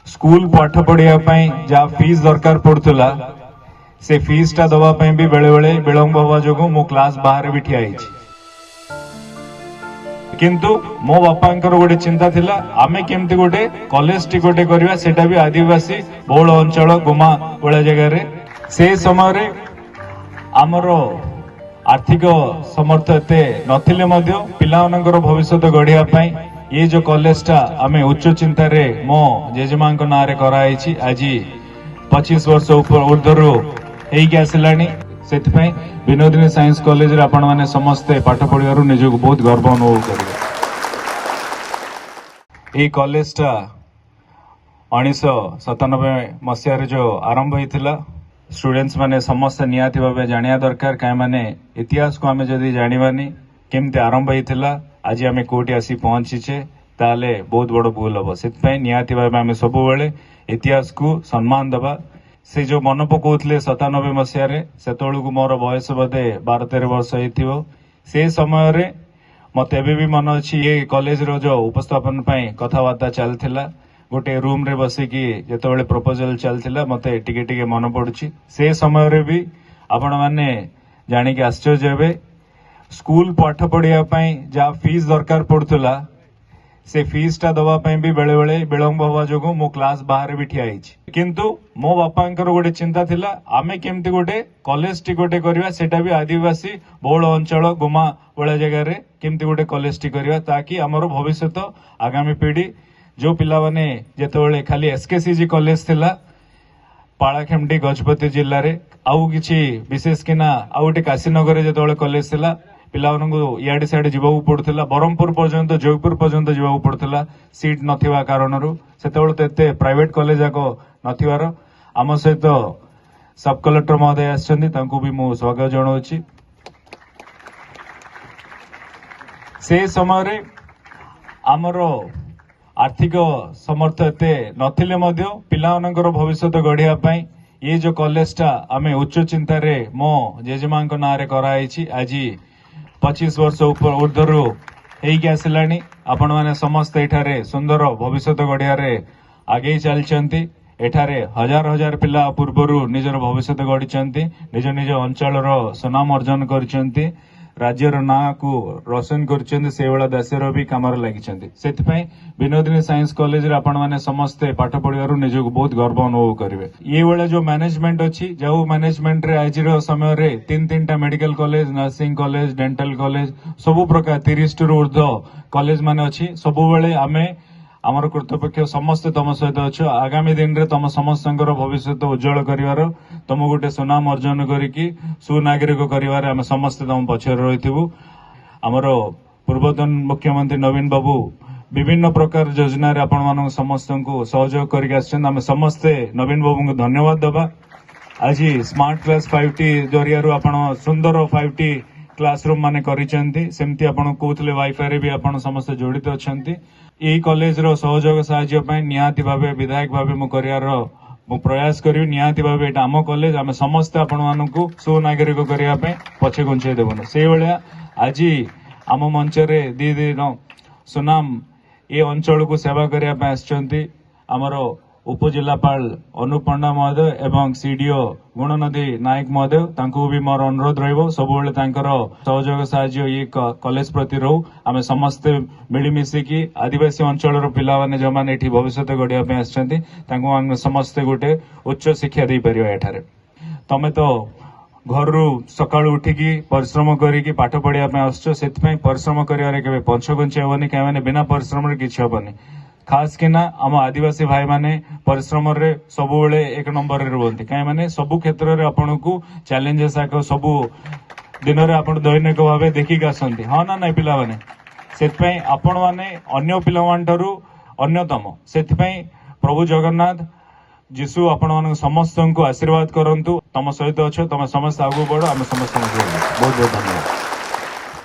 School पाठ पढ़िया जहाँ फीस दरकार पड़ूला से फीस टा दवा भी बेले बेले विलंब हवा जो मो क्लास बाहर भी ठिया किंतु मो बापांकर गोटे चिंता थिला आमे केमती गोटे कॉलेज टी गोटे करवा सेटा भी आदिवासी बहुल अंचल गुमा वाला जगह से समय रे आमर आर्थिक समर्थ एते नथिले मध्य पिलामानंकर भविष्य गढ़िया ये जो कॉलेज टा आमे उच्च चिंता रे मो जेजेमा ना रे कराई आज 25 वर्ष ऊर्धर होगी आसलानी से विनोदिनी साइंस कॉलेज रे आपण माने समस्ते पाठ पढ़िबारु निजको बहुत गर्व अनुभव करिवे। ये कॉलेज टा 1997 मसीह रे जो आरंभ होइथिला स्टूडेंट्स माने समस्त नियाति भाबे जानिया दरकार काय माने इतिहास को आमे जदी जानिबानी केमते आरंभ होइथिला आज आमे कोठी आसी पहुंचीचे ताले बहुत बड़ भूल हबो सेतपय नियाति भाबे आमे सब बेले इतिहास को सम्मान दबा से जो मन पकाउथले 97 मसीह रे सेतळकु मोर बयस बोधे 12-13 वर्ष होइथिबो से समय रे मते एबे भी मन अछि ये कॉलेज रो जो उपस्थापन पई कथावार्ता चलथिला गोटे रूम रे बसी की जेतबेले प्रपोजल चलथिला मते टिके टिके मन पडुछि से समय रे भी आपण माने जानि के आश्चर्य हेबे स्कूल पाठ पढ़िया जहाँ फीस दरकार पड़ूला से फीस टा दवा भी बेले बेले विलंब हवा जो मो क्लास बाहर भी ठिया किंतु मो बापांकर गोटे चिंता थिला आमे केमती गोटे कॉलेज टी गोटे करवा सेटा भी आदिवासी बहुल अंचल गुमा वाला जगह रे केमती गोटे कॉलेज टी करवा ताकि हमर भविष्य आगामी पीढ़ी जो पिला माने जेतेबेले खाली एसकेसीजी कॉलेज थिला पाड़ाखेमटी गजपति जिल्ला रे आउ किछि विशेष किना आउ गोटे काशीनगर जेतेबेले कॉलेज थिला पिला इे सियाड़े जावाक पड़ूला ब्रह्मपुर पर्यंत जयपुर पर्यंत जावाक पड़ूला सीट नथिबा कारणरू सेतेबेले तो एते प्राइवेट कॉलेज जाक नथिबार आम सहित सब कलेक्टर महोदय आछन्ती तांको भी मु स्वागत जणाउछि से समय रे आमर आर्थिक समर्थ एते नथिले मध्य पिलामानंकर भविष्य गढ़िया ये जो कॉलेज टा आमे उच्च चिंता रे मो जेजेमा ना रे कराई आज 25 वर्ष ऊर्धर होगी आसलानी आपण माने समस्त एठारे सुंदर भविष्य गढ़िया आगे चलती एठारे हजार हजार पिला पूर्वरु निजर भविष्य गढ़ी निज निज अंचल सुनाम अर्जन कर राज्यर ना को रोशन कर देशर भी कम लगी विनोदिनी साइंस कॉलेज रे आपण माने समस्ते पाठ पढ़िबारु निजको बहुत गर्व अनुभव करिवे। ये वाला जो मैनेजमेंट अच्छी जो मैनेजमेंट रे आज समय रे 3-3टा medical college nursing college dental college सबु प्रकार 30 टू ऊर्ध कॉलेज माने अच्छी सबु बेले आमे आमर कर्तृपक्ष समस्त तम सहित अच्छे आगामी दिन रे तम समस्त भविष्य उज्जवल करिवार तुम गोटे सुनाम अर्जन करिकी सुनागरिक करिवार आमे समस्त तम पछर रहिथिबु। आमर पूर्वतन मुख्यमंत्री नवीन बाबू विभिन्न प्रकार योजना रे आपण मानक समस्त को सहयोग करके आछन आमे समस्ते नवीन बाबू को धन्यवाद दबा। आज स्मार्ट क्लास 5T जरिया आपण सुंदर 5T क्लासरूम माने करिसेंती सेमती आपण कहउतले वाईफाई रे भी आपण समस्त जोड़ित अछंती। एही कॉलेज रो सहयोग सहाय्य पय नियाति भाबे विधायक भाबे मु करियार मु प्रयास करियो नियाति भाबे एटा आम कॉलेज आमे समस्त आपण मानकु सुनागरिक करिया पय पछे गुंचै देबन से बेले आज आम मंच रे दी दिन सुनाम ये अंचल को सेवा करिया पय आछंती हमर उपजिलापाल अनुप पंडा महोदय एवं सीडीओ गुणनदी नायक महोदय तांको भी मोर अनुरोध रहिबो सब बेले तांकर सहयोग सहाय्य ये कॉलेज प्रति रहू आमे समस्ते मिलिमिशि की आदिवासी अंचल पिला माने जो माने एठी भविष्य गढ़िया पे आछंती तांको आमे समस्ते गोटे उच्च शिक्षा दे परियो एठारे तमे तो घर सकाळ उठिकी परिश्रम करिकी पाठ पढ़िया पे आछो सेति परिश्रम करिवारे केबे पंचगुंचे हेबनी काय माने बिना परिश्रम रे किछ हेबनी खास किना आम आदिवासी भाई माने परिश्रम रे सबु बेले एक नंबर रे रहंती काय माने सबु क्षेत्र रे आपन को चैलेंजेस आको सबु दिन रे आपन दैनिक भाबे देखि आसंती हां ना नै पिला माने सेति पई आपन माने अन्य पिला मानटरु अन्यतम सेति पई प्रभु जगन्नाथ जीशु आपण मान समस्त को आशीर्वाद करंतु तम सहित अच्छो तम समस्त आगु बढ़ो आम समस्त बहुत बहुत धन्यवाद।